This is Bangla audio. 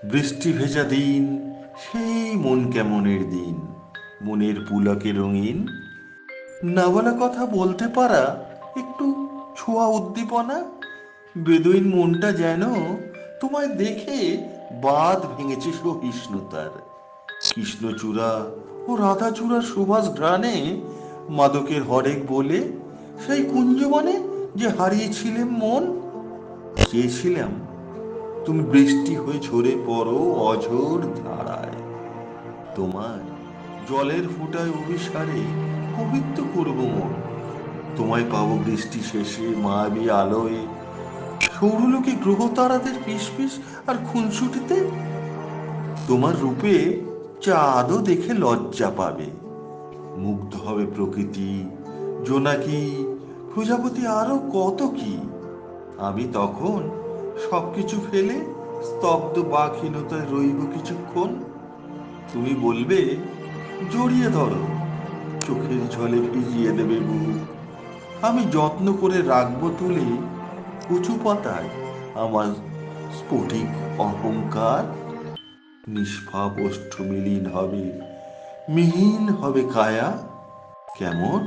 বৃষ্টি ভেজা দিন, সেই মন কেমনের দিন, মনের পুলকে রঙিন, না বলা কথা বলতে পারা, একটু ছোঁয়া উদ্দীপনা, বেদুইন মনটা যেন তোমায় দেখে বাঁধ ভেঙেছে সহিষ্ণুতার। কৃষ্ণচূড়া ও রাধাচূড়ার সুবাস ঘ্রাণে মাদকের হরেক বলে সেই কুঞ্জবনে যে হারিয়েছিলেম মন, চেয়েছিলাম তুমি বৃষ্টি হয়ে ঝরে পড়ো অঝোর ধারায়। তোমায় জলের ফোঁটায় অভিসারে পবিত্র করব মন। তোমায় পাবো বৃষ্টি শেষে মায়াবী আলোয়, সৌরলোকে গ্রহ তারাদের ফিসফিস আর খুনসুটিতে। তোমার রূপে চাঁদও দেখে লজ্জা পাবে, মুগ্ধ হবে প্রকৃতি, জোনাকি, প্রজাপতি, আরো কত কি। আমি তখন সবকিছু ফেলে স্তব্ধ বাকহীনতায় রইব কিছুক্ষণ। তুমি বলবে, জড়িয়ে ধরো, চোখের জলে ভিজিয়ে দেবে বুক। আমি যত্ন করে রাখবো তুলে কচু পাতায় আমার স্ফটিক অহংকার। নিষ্পাপ ওষ্ঠ মিলিন হবে, মিহিন হবে কায়া। কেমন?